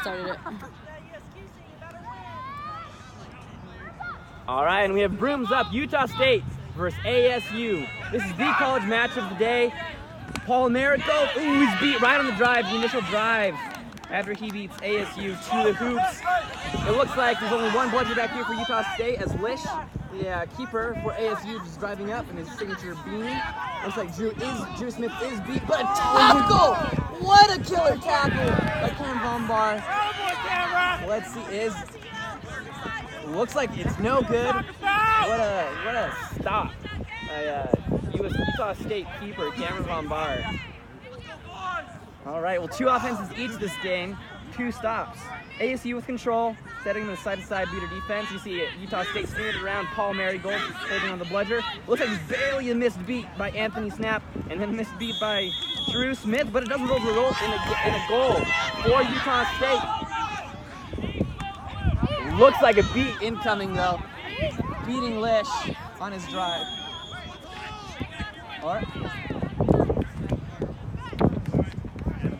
started it. All right, and we have brooms up. Utah State versus ASU. This is the college match of the day. Paul Americo, ooh, he's beat right on the drive, the initial drive, after he beats ASU to the hoops. It looks like there's only one bludger back here for Utah State as Lish, the keeper for ASU, is driving up in his signature beanie. Looks like Drew Smith is beat, but a tackle! What a killer tackle by Cam Von Bar. Let's see, looks like it's no good. What a stop by Utah State keeper Cameron Von Bar. All right, well, 2 offenses each this game, 2 stops. ASU with control, setting the side-to-side beater defense. You see Utah State swinging it around. Paul Marigold holding on the bludger. Looks like he's barely a missed beat by Anthony Snap, and then a missed beat by Drew Smith, but it doesn't result in a goal for Utah State. Looks like a beat incoming though, beating Lish on his drive. All right.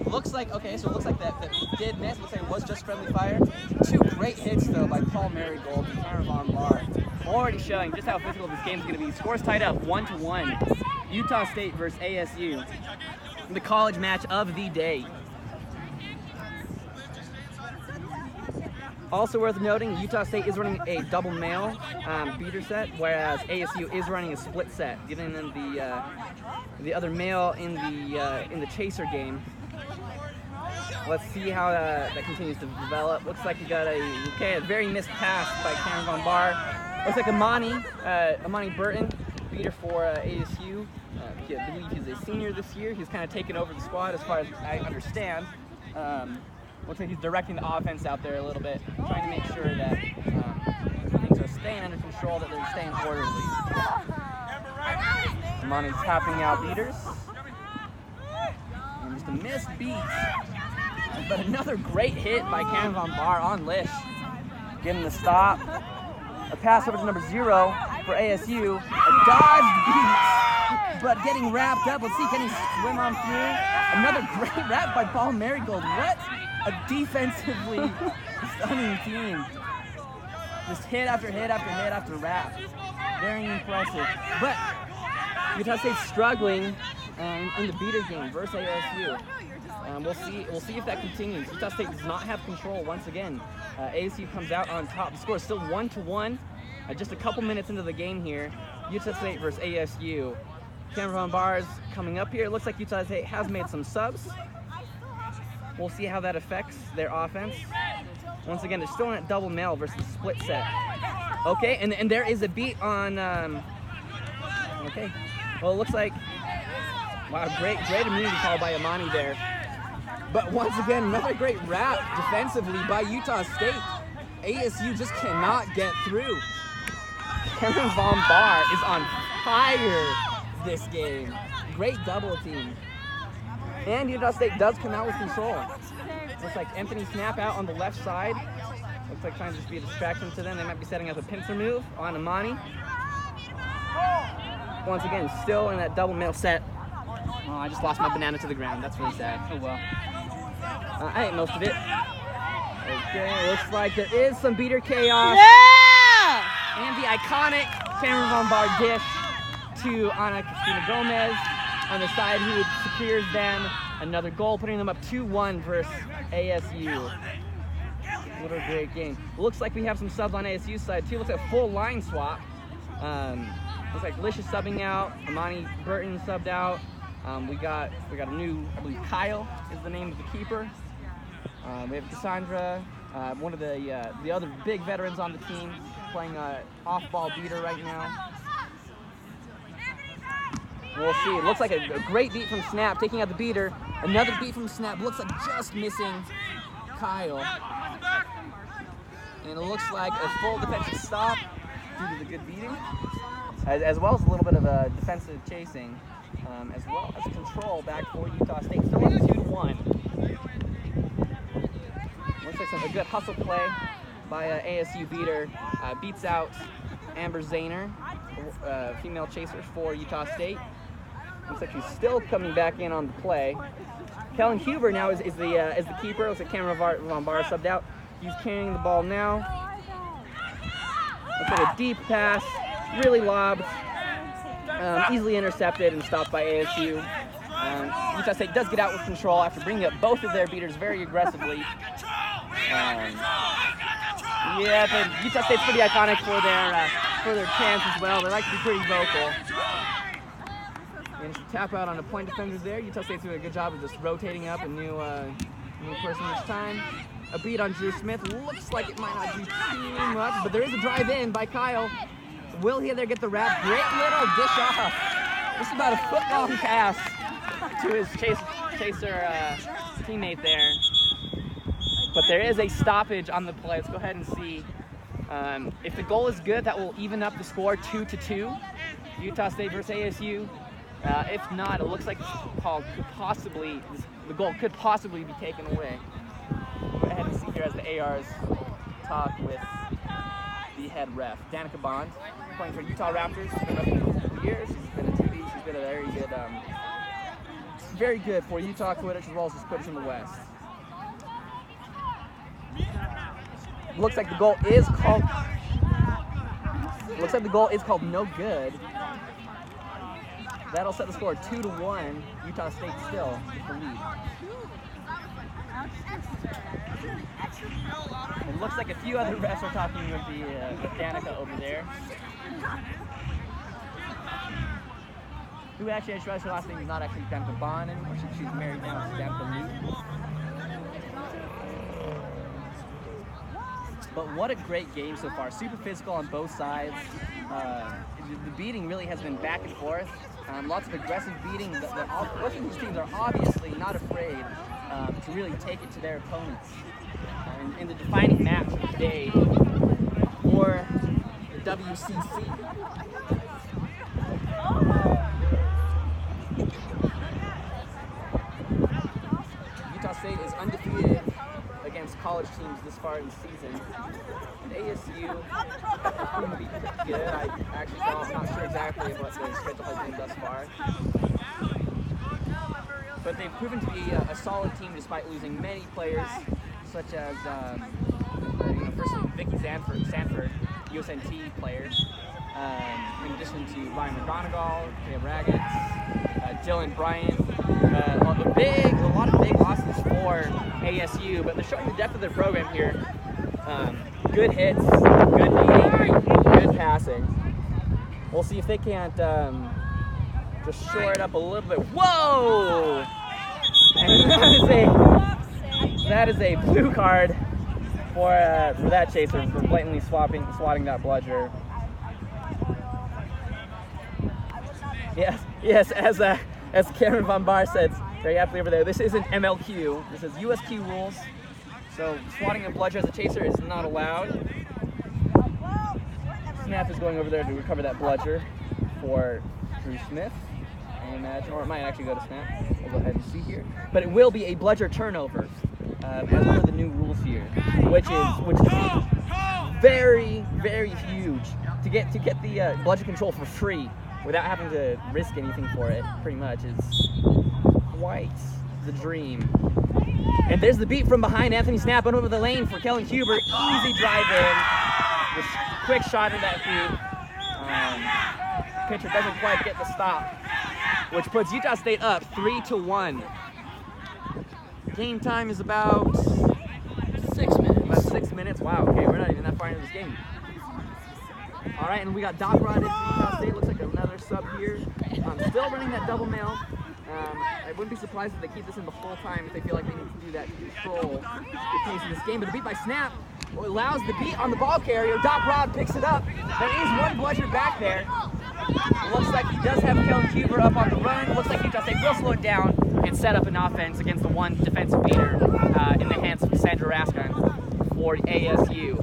Looks like, okay, so it looks like that he did miss. Looks like it was just friendly fire. 2 great hits, though, by Paul Marigold and Cameron Von Bar. Already showing just how physical this game is going to be. Scores tied up 1-1. Utah State versus ASU. The college match of the day. Also worth noting, Utah State is running a double male beater set, whereas ASU is running a split set, giving them the other male in the chaser game. Let's see how that continues to develop. Looks like he got a very missed pass by Cameron Von Bar. Looks like Amani Burton, beater for ASU. I believe he's a senior this year. He's kind of taken over the squad as far as I understand. Looks like he's directing the offense out there a little bit, trying to make sure that things are staying under control, that they're staying orderly. Amani's tapping out beaters. And just a missed beat. But another great hit by Cameron Von Bar on Lish. Getting the stop. A pass over to number 0 for ASU. A dodged beat, but getting wrapped up. Let's see, can he swim on through? Another great wrap by Paul Marigold. What a defensively stunning team. Just hit after hit after hit after wrap. Very impressive. But Utah State's struggling in the beater game versus ASU. We'll see if that continues. Utah State does not have control once again. ASU comes out on top. The score is still 1-1. Just a couple minutes into the game here. Utah State versus ASU. Cameron Von Bar's coming up here. It looks like Utah State has made some subs. We'll see how that affects their offense. Once again, they're still in that double male versus split set. Okay, and there is a beat on. Okay, well, it looks like, wow, great immunity call by Amani there. But once again, another great wrap defensively by Utah State. ASU just cannot get through. Cameron Von Bar is on fire this game. Great double team. And Utah State does come out with control. Looks like Anthony Snap out on the left side. Looks like trying to just be a distraction to them. They might be setting up a pincer move on Amani. Once again, still in that double male set. Oh, I just lost my banana to the ground. That's really sad. Oh well. I ate most of it. Okay, looks like there is some beater chaos. Yeah! And the iconic Cameron Von Bar dish to Ana Cristina Gomez on the side, who secures them another goal, putting them up 2-1 versus ASU. What a great game. Looks like we have some subs on ASU's side too. Looks like a full line swap. Looks like Lish is subbing out. Amani Burton subbed out. We got a new, I believe Kyle is the name of the keeper. We have Cassandra, one of the other big veterans on the team, playing off-ball beater right now. We'll see. It looks like a great beat from Snap, taking out the beater. Another beat from Snap. Looks like just missing Kyle. And it looks like a full defensive stop due to the good beating, as well as a little bit of a defensive chasing, as well as control back for Utah State. Still up 2-1. Looks like a good hustle play by ASU beater. Beats out Amber Zahner, female chaser for Utah State. Looks like she's still coming back in on the play. Kellen Huber now is the keeper. Looks like Cameron Von Bar subbed out. He's carrying the ball now. Looks like a deep pass, really lobbed, easily intercepted and stopped by ASU. Utah State does get out with control after bringing up both of their beaters very aggressively. Yeah, but Utah State's pretty iconic for their chants as well. They like to be pretty vocal. And just tap out on the point defenders there. Utah State's doing a good job of just rotating up a new person each time. A beat on Drew Smith. Looks like it might not do too much, but there is a drive in by Kyle. Will he there get the wrap? Great little dish off. Just about a foot-long pass to his chaser teammate there. But there is a stoppage on the play. Let's go ahead and see. If the goal is good, that will even up the score 2-2. Utah State versus ASU. If not, it looks like the goal could possibly be taken away. Go ahead and see here as the ARs talk with the head ref. Danica Bond, playing for Utah Raptors. She's been repping for years. She's been a TV. She's been a very good for Utah Quidditch as well as just Quidditch in the West. Looks like the goal is called. Looks like the goal is called no good. That'll set the score 2-1. Utah State still with the lead. It looks like a few other refs are talking with Danica over there. Who actually, I should realize her last name is not actually Danica Bond anymore. She's married now to Danica Luke. But what a great game so far. Super physical on both sides. The beating really has been back and forth. Lots of aggressive beating. Both of these teams are obviously not afraid to really take it to their opponents. In the defining match of the day for the WCC. Utah State is undefeated against college teams this far in the season. And ASU has proven to be pretty good. I'm not sure exactly what their schedule has been thus far. But they've proven to be a solid team despite losing many players, such as firstly Vicky Sanford, USNT player, in addition to Ryan McGonigal, Kaya Raggett, Dylan Bryant. A lot of big losses for ASU, but they're showing the depth of their program here. Good hits, good beating, good passing. We'll see if they can't just shore it up a little bit. Whoa! And that is a blue card for that chaser for blatantly swatting that bludger. Yes, as Cameron Von Bar said very aptly over there, this isn't MLQ. This is USQ rules. So swatting a bludger as a chaser is not allowed. Snap is going over there to recover that bludger for Drew Smith, I imagine, or it might actually go to Snap. We'll go ahead and see here. But it will be a bludger turnover, as per the new rules here, which is very, very huge. To get the bludger control for free without having to risk anything for it, pretty much, is quite the dream. And there's the beat from behind. Anthony Snap over the lane for Kellen Huber. Easy drive in. Just quick shot in that feet. Pitcher doesn't quite get the stop, which puts Utah State up 3-1. Game time is about 6 minutes. About 6 minutes. Wow. Okay, we're not even that far into this game. All right, and we got Doc Rod in Utah State. Looks like another sub here. Still running that double mail. I wouldn't be surprised if they keep this in the whole time if they feel like they need to do that to control the pace of this game. But a beat by Snap allows the beat on the ball carrier. Doc Rod picks it up. There is one bludger back there. It looks like he does have Kellen Huber up on the run. Looks like Utah State will slow it down and set up an offense against the one defensive beater in the hands of Cassandra Raskin for ASU.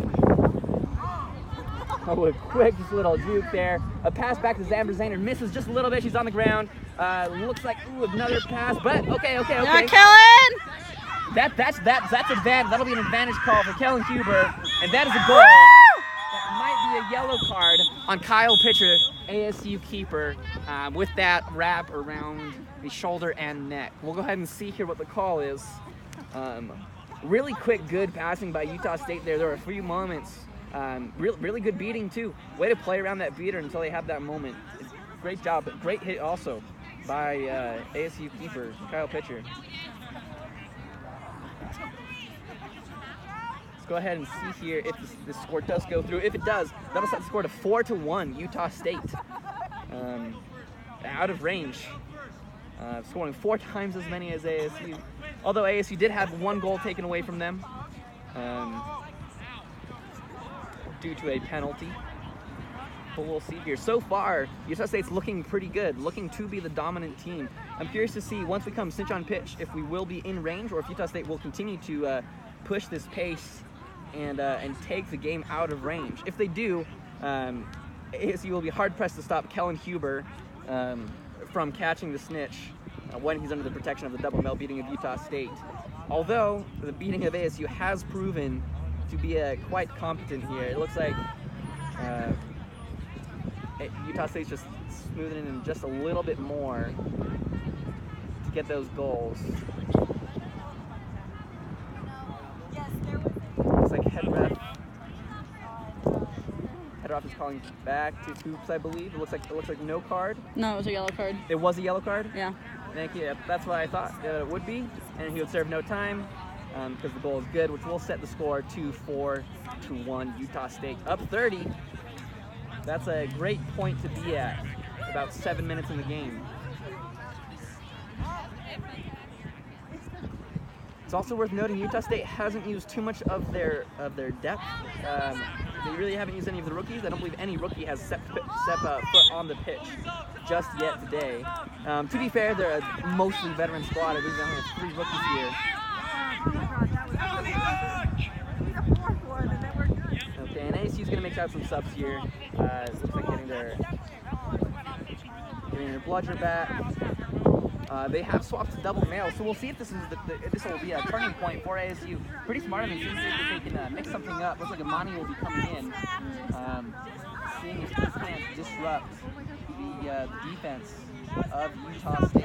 Oh, a quick just little juke there. A pass back to Zamber Zaner. Misses just a little bit. She's on the ground. Looks like another pass, but okay. Yeah, Kellen! That's advantage. That'll be an advantage call for Kellen Huber, and that is a goal. That might be a yellow card on Kyle Pitcher ASU keeper with that wrap around the shoulder and neck. We'll go ahead and see here what the call is. Really quick, good passing by Utah State there. There were a few moments. Really good beating too. Way to play around that beater until they have that moment. Great job, but great hit also by ASU keeper Kyle Pitcher. Let's go ahead and see here if this score does go through. If it does, that'll set the score to 4-1 Utah State. Out of range, scoring 4 times as many as ASU. Although ASU did have 1 goal taken away from them due to a penalty. But we'll see here. So far, Utah State's looking pretty good, looking to be the dominant team. I'm curious to see, once we come cinch on pitch, if we will be in range or if Utah State will continue to push this pace and take the game out of range. If they do, ASU will be hard-pressed to stop Kellen Huber from catching the snitch when he's under the protection of the double melt beating of Utah State. Although the beating of ASU has proven to be quite competent here. It looks like Utah State's just smoothing it in just a little bit more to get those goals. Looks like head ref is calling back to hoops, I believe. It looks like no card. No, it was a yellow card. It was a yellow card? Yeah. Thank you. That's what I thought it would be. And he would serve no time because the goal is good, which will set the score to 4-1 Utah State. Up 30. That's a great point to be at. About 7 minutes in the game. It's also worth noting Utah State hasn't used too much of their depth. They really haven't used any of the rookies. I don't believe any rookie has set foot on the pitch just yet today. To be fair, they're a mostly veteran squad. I believe they only have 3 rookies here. Okay, and ASU's going to make out some subs here. It looks like getting their bludger back. They have swapped to double mail, so we'll see if this will be a turning point for ASU. Pretty smart of them, seems if they can mix something up. Looks like Imani will be coming in, seeing if this can't disrupt the defense of Utah State.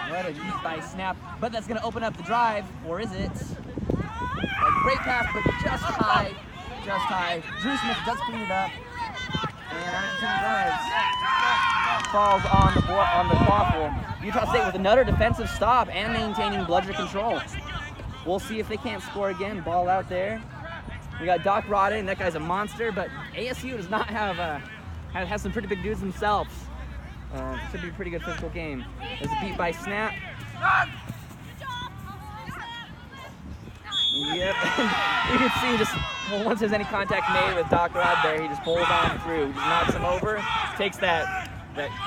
What a beat by Snap, but that's going to open up the drive, or is it? A great pass, but just high. Drew Smith does clean it up, and Argentina drives. Falls on the quaffle. Utah State with another defensive stop and maintaining bludger control. We'll see if they can't score again. Ball out there. We got Doc Rodden. That guy's a monster, but ASU does not has some pretty big dudes themselves. Should be a pretty good physical game. There's a beat by Snap. Yep. You can see just once there's any contact made with Doc Rod there, he just pulls on through. Just knocks him over. Takes that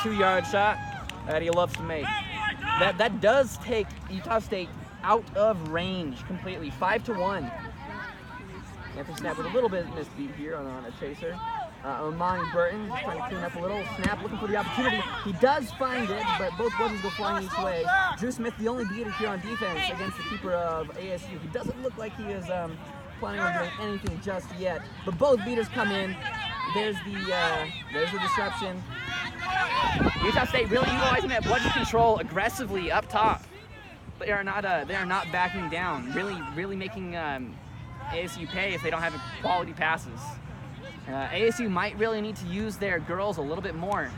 2-yard shot that he loves to make. That does take Utah State out of range completely. 5-1. Anthony Snap with a little bit misbeat here on a chaser. Imani Burton just trying to clean up a little. Snap looking for the opportunity. He does find it, but both buzzers go flying each way. Drew Smith, the only beater here on defense against the keeper of ASU. He doesn't look like he is planning on doing anything just yet. But both beaters come in. There's the disruption. Utah State really utilizing that bludger control aggressively up top. They are not backing down. Really making ASU pay if they don't have quality passes. ASU might really need to use their girls a little bit more.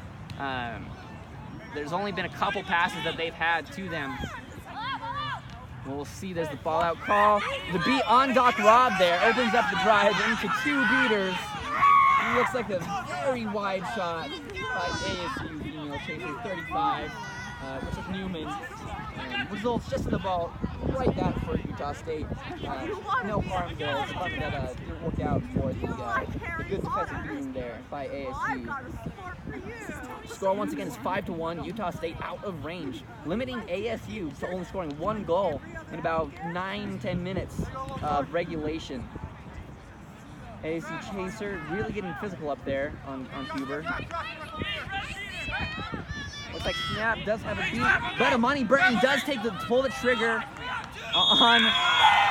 There's only been a couple passes that they've had to them. We'll see. There's the ball out call. The beat on Doc Rob there opens up the drive into 2 beaters. It looks like a very wide shot by ASU, chasing 35, which is Newman. Results just in the ball, right back for Utah State. No harm there. It's something that didn't work out for the good defensive beating there by ASU. Score once again is 5-1. Utah State out of range, limiting ASU to only scoring 1 goal in about 9-10 minutes of regulation. ASU chaser really getting physical up there on Huber. Looks like Snap does have a beat, but Imani Burton does pull the trigger on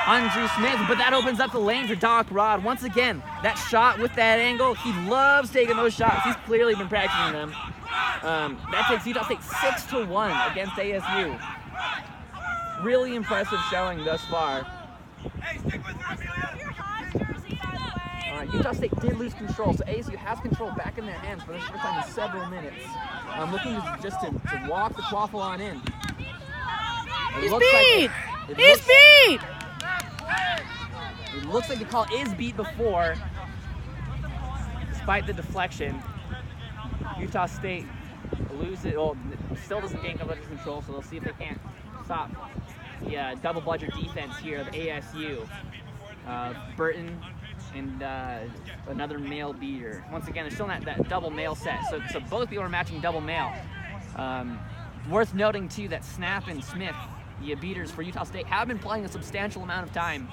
on Drew Smith, but that opens up the lane for Doc Rod. Once again, that shot with that angle, he loves taking those shots. He's clearly been practicing them. That takes Utah State 6-1 against ASU. Really impressive showing thus far. All right, Utah State did lose control, so ASU has control back in their hands for the first time in several minutes. Looking just to walk the quaffle on in. He's beat! He's beat! It looks like the call is beat before, despite the deflection. Utah State loses it, well, still doesn't gain coverage control, so they'll see if they can't stop the double bludger defense here of ASU. Burton and another male beater. Once again, they're still in that double male set, so both people are matching double male. Worth noting too that Snap and Smith, the beaters for Utah State, have been playing a substantial amount of time.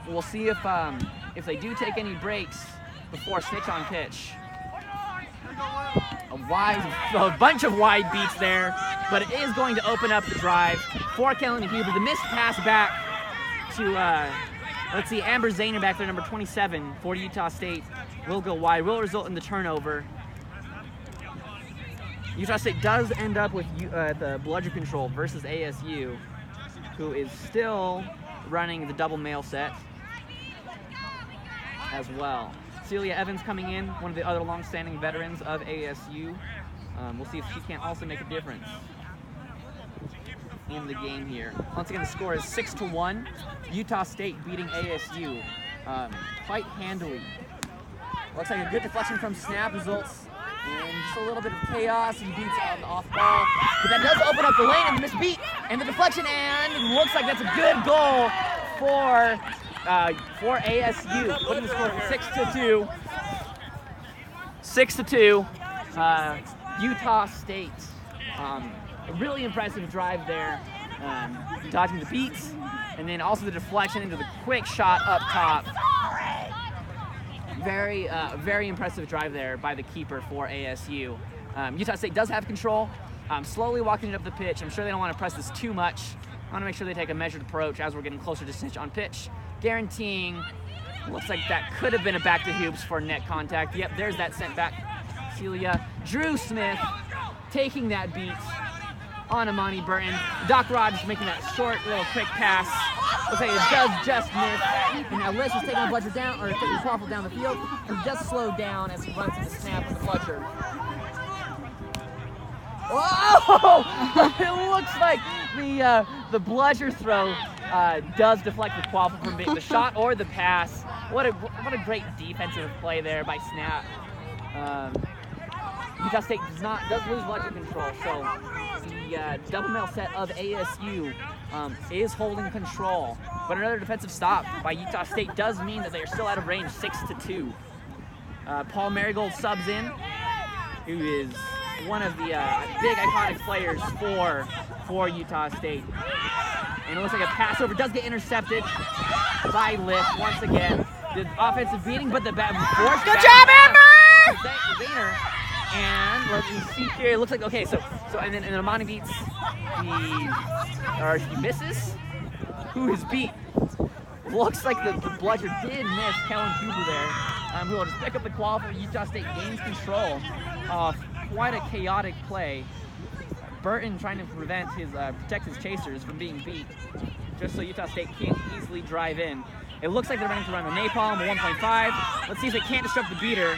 We'll see if they do take any breaks before snitch on pitch. A bunch of wide beats there, but it is going to open up the drive for Kellen Huber. The missed pass back to, let's see, Amber Zahner back there, number 27 for Utah State, will go wide, will result in the turnover. Utah State does end up with the bludger control versus ASU, who is still running the double male set as well. Celia Evans coming in, one of the other long-standing veterans of ASU. We'll see if she can also make a difference in the game here. Once again, the score is 6-1. Utah State beating ASU quite handily. Looks like a good deflection from Snap results in just a little bit of chaos. He beats on the off ball, but that does open up the lane and the misbeat and the deflection, and it looks like that's a good goal for ASU, putting the score 6-2. 6-2. Utah State. A really impressive drive there, dodging the beats, and then also the deflection into the quick shot up top. Very impressive drive there by the keeper for ASU. Utah State does have control. Slowly walking it up the pitch. I'm sure they don't want to press this too much. I want to make sure they take a measured approach as we're getting closer to snitch on pitch, guaranteeing. Looks like that could have been a back to hoops for net contact. Yep, there's that sent back. Celia. Drew Smith taking that beat on Amani Burton. Doc Rod just making that short little quick pass. Looks like it does just miss. And now Liz is taking the bludger down, or taking the quaffle down the field, and just slowed down as he runs to the snap of the bludger. Whoa! It looks like the bludger throw does deflect the quaffle from the shot or the pass. What a great defensive play there by Snap. Utah State does lose bludger control, so the double male set of ASU is holding control. But another defensive stop by Utah State does mean that they are still out of range, 6-2. Paul Marigold subs in, who is one of the big iconic players for Utah State. And it looks like a pass over does get intercepted by Lift once again. The offensive beating, but the force. Good job, Amber! Zahner. And let me see here. It looks like okay. So and then Amani beats he misses. Who is beat? Looks like the bludger did miss Kellen Huber there. Who will just pick up the qual for Utah State, gains control. Quite a chaotic play. Burton trying to protect his chasers from being beat, just so Utah State can't easily drive in. It looks like they're running to run a napalm, a 1.5. Let's see if they can't disrupt the beater.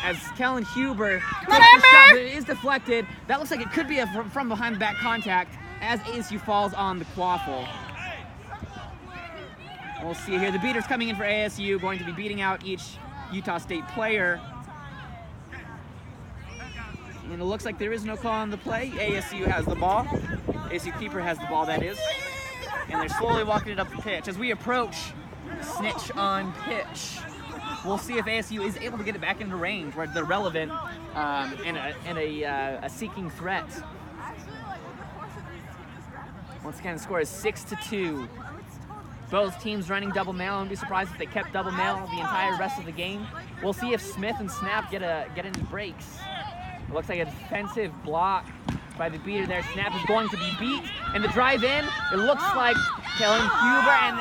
As Kellen Huber takes the shot, but it is deflected. That looks like it could be a from behind back contact as ASU falls on the quaffle. We'll see here. The beater's coming in for ASU, going to be beating out each Utah State player. And it looks like there is no call on the play. ASU has the ball. ASU keeper has the ball, that is. And they're slowly walking it up the pitch. As we approach snitch on pitch, we'll see if ASU is able to get it back into range where they're relevant and a seeking threat. Once again, the score is 6-2. Both teams running double male. I wouldn't be surprised if they kept double male the entire rest of the game. We'll see if Smith and Snap get any breaks. It looks like a defensive block by the beater there. Snap is going to be beat, and the drive in, it looks like Kellen Huber and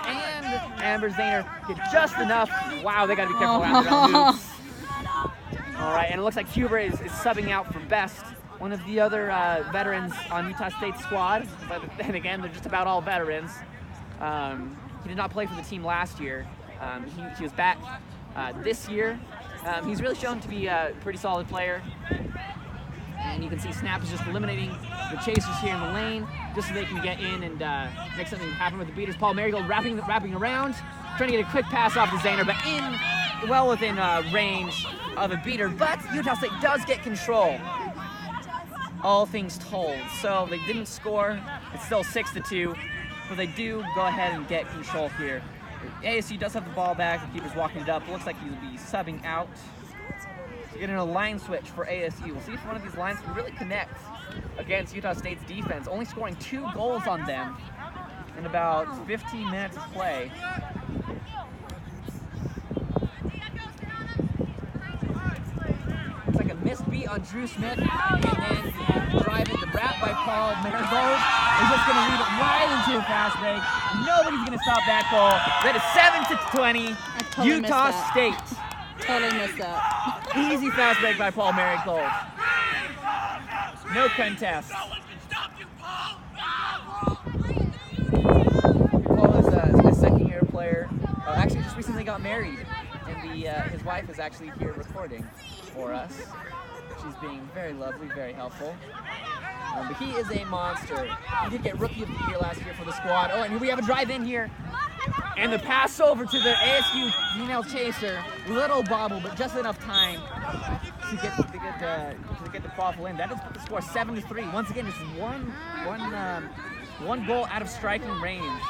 Amber Zahner get just enough. Wow, they got to be careful after that moves. All right, and it looks like Huber is subbing out for Best, one of the other veterans on Utah State's squad. But then again, they're just about all veterans. He did not play for the team last year. He was back this year. He's really shown to be a pretty solid player. And you can see Snap is just eliminating the chasers here in the lane just so they can get in and make something happen with the beaters. Paul Marigold wrapping around, trying to get a quick pass off to Zahner, but well within range of a beater. But Utah State does get control, all things told. So they didn't score. It's still 6-2, but they do go ahead and get control here. ASU does have the ball back. The keeper's walking it up. It looks like he'll be subbing out. So getting a line switch for ASU. We'll see if one of these lines can really connect against Utah State's defense, only scoring 2 goals on them in about 15 minutes of play. It's like a missed beat on Drew Smith, and then the drive in the wrap by Paul Marigold is just going to lead it right into a fast break. Nobody's going to stop that goal. That is 7-20, totally Utah State. Totally missed that. Easy fast break by Paul Marigold. No contest. Paul is a second-year player. Actually, just recently got married, and his wife is actually here recording for us. She's being very lovely, very helpful. But he is a monster. He did get Rookie of the Year last year for the squad. Oh, and we have a drive in here. And the pass over to the ASU female chaser. Little bobble, but just enough time to get the quaffle in. That has put the score 7-3. Once again, it's one goal out of striking range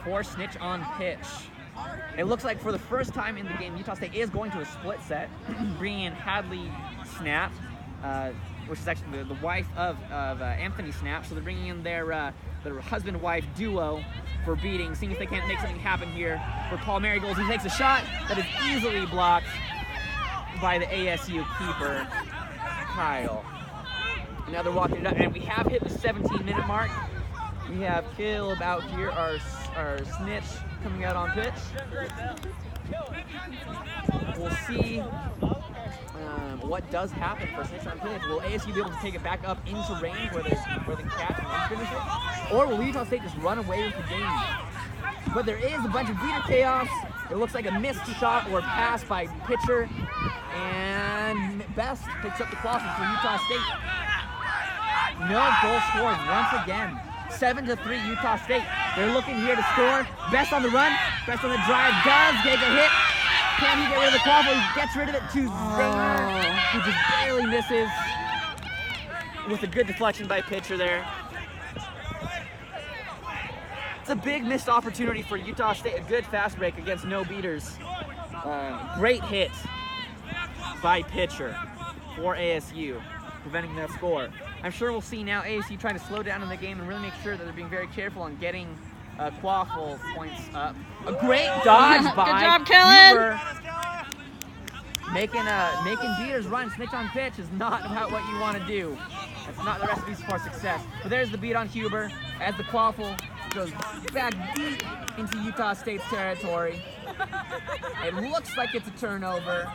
for Snitch on pitch. It looks like for the first time in the game, Utah State is going to a split set, bringing in Hadley Snap, which is actually the wife of Anthony Snap. So they're bringing in their husband-wife duo for beating, seeing if they can't make something happen here for Paul Marigold. He takes a shot that is easily blocked by the ASU keeper, Kyle. Now they're walking it up, and we have hit the 17-minute mark. We have Caleb out here, our Snitch, coming out on pitch. We'll see what does happen for Snitch on pitch. Will ASU be able to take it back up into range where they can catch and finish it? Or will Utah State just run away with the game? But there is a bunch of beater chaos. It looks like a missed shot or pass by pitcher. And Best picks up the quaffle for Utah State. No goal scored once again. 7-3 Utah State. They're looking here to score. Best on the run. Best on the drive. Does take a hit. Can he get rid of the quaffle? He gets rid of it to Zahner, who just barely misses with a good deflection by pitcher there. It's a big missed opportunity for Utah State. A good fast break against no beaters. Great hit by pitcher for ASU, preventing that score. I'm sure we'll see now ASU trying to slow down in the game and really make sure that they're being very careful on getting quaffle points up. A great dodge by Good job, Kellen. Making beaters run, Snitch on pitch is not about what you want to do. That's not the recipe for success. But there's the beat on Huber as the quaffle goes back deep into Utah State's territory. It looks like it's a turnover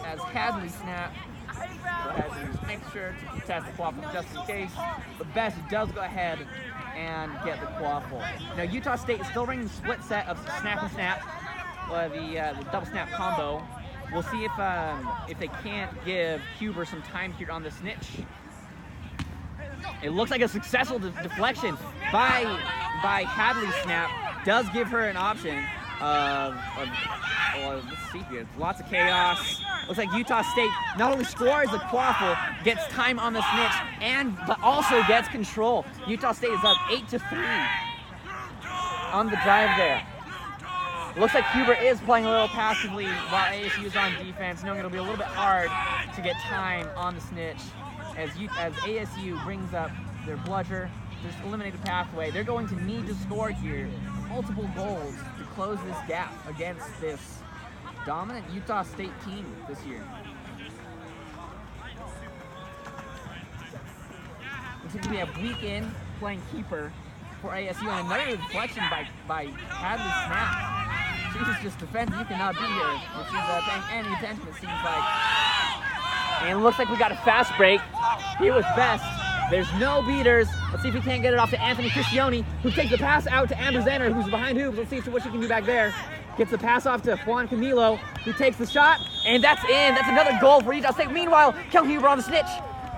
as Hadley Snap make sure to contest the quaffle just in case. But Best does go ahead and get the quaffle. Now Utah State is still running the split set of snap and snap, the double snap combo. We'll see if they can't give Huber some time here on the Snitch. It looks like a successful deflection by Hadley Snap. Does give her an option of let's see here. Lots of chaos. Looks like Utah State not only scores the quaffle, gets time on the Snitch, but also gets control. Utah State is up 8-3 on the drive there. Looks like Huber is playing a little passively while ASU is on defense, knowing it'll be a little bit hard to get time on the Snitch as ASU brings up their bludger, just eliminate the pathway. They're going to need to score here multiple goals to close this gap against this dominant Utah State team this year. It's going to be a week in playing keeper for ASU, and another deflection by Hadley Snap. She's just defending. You cannot be here if she's paying any attention, it seems like. And it looks like we got a fast break here with Best. There's no beaters. Let's see if he can't get it off to Anthony Cristioni, who takes the pass out to Amber Zenner, who's behind hoops. Let's see what she can do back there. Gets the pass off to Juan Camilo, who takes the shot, and that's in. That's another goal for Utah State. Meanwhile, Kelly Huber on the snitch.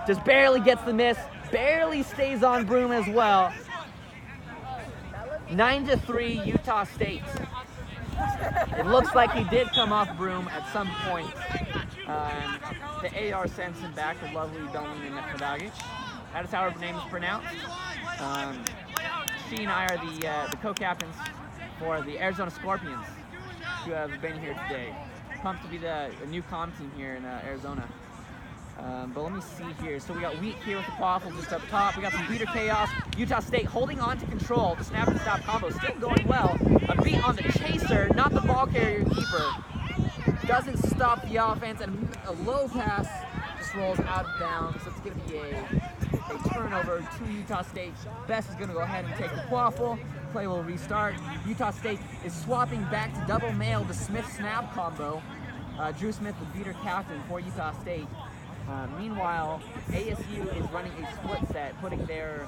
Just barely gets the miss. Barely stays on Broome as well. 9-3 Utah State. It looks like he did come off Broome at some point. The AR sends him back to lovely Dominic Neferdagic. That is how her name is pronounced. She and I are the co-captains for the Arizona Scorpions, who have been here today. Pumped to be the new comm team here in Arizona. But let me see here. So we got Wheat here with the quaffle just up top. We got some beater chaos. Utah State holding on to control. The snap and stop combo still going well. A beat on the chaser, not the ball carrier keeper. Doesn't stop the offense, and a low pass just rolls out of bounds. So it's going to be a turnover to Utah State. Best is going to go ahead and take the quaffle. Play will restart. Utah State is swapping back to double mail the Smith snap combo. Drew Smith, the beater captain for Utah State. Meanwhile, ASU is running a split set, putting their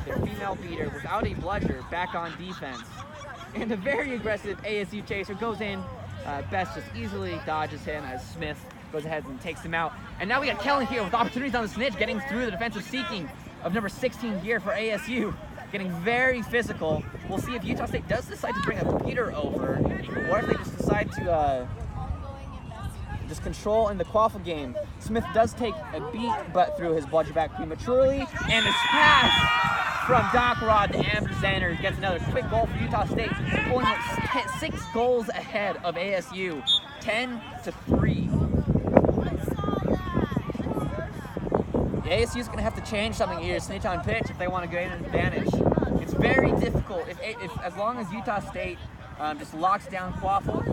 female beater without a bludger back on defense. And a very aggressive ASU chaser goes in. Best just easily dodges him as Smith goes ahead and takes him out. And now we got Kellen here with opportunities on the snitch, getting through the defensive seeking of number 16 here for ASU. Getting very physical. We'll see if Utah State does decide to bring a beater over, or if they just decide to just control in the quaffle game. Smith does take a beat, but threw his bludger back prematurely. And this pass from Doc Rod to Amber Zanner gets another quick goal for Utah State, pulling it 6 goals ahead of ASU, 10-3. The ASU is going to have to change something here, snitch on pitch, if they want to gain an advantage. It's very difficult. If as long as Utah State just locks down quaffle,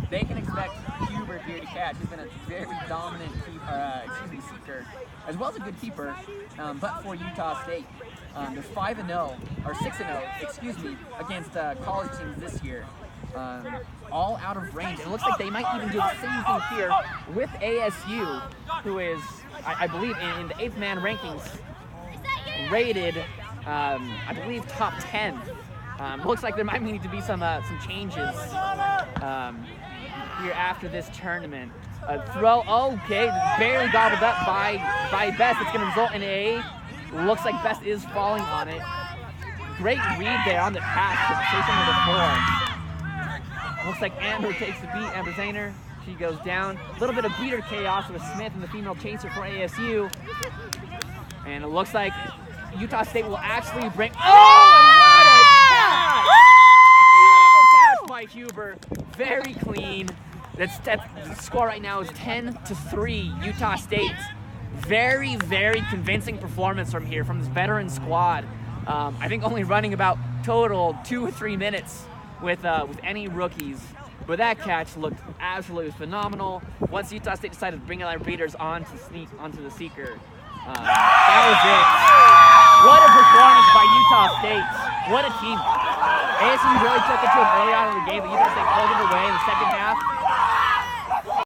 they can expect Huber here to catch. He's been a very dominant seeker, as well as a good keeper, but for Utah State. They're 5-0, or 6-0, excuse me, against college teams this year. All out of range. And it looks like they might even do the same thing here with ASU, who is, I believe, in the 8th man rankings, rated, I believe, top 10. Looks like there might need to be some changes here after this tournament. Throw, okay, barely gobbled up by Best. It's going to result in a, looks like Best is falling on it. Great read there on the pass to chase number 4. Looks like Amber takes the beat, Amber Zaner. She goes down. A little bit of beater chaos with Smith and the female chaser for ASU. And it looks like Utah State will actually bring, oh, and what a catch! Beautiful catch by Huber. Very clean. The score right now is 10-3 Utah State. Very, very convincing performance from here, from this veteran squad. I think only running about total 2 or 3 minutes with any rookies. But that catch looked absolutely phenomenal. Once Utah State decided to bring their beaters on to sneak onto the seeker, that was it. What a performance by Utah State. What a team. ASU really took it to them early on in the game, but Utah State pulled it away in the second half.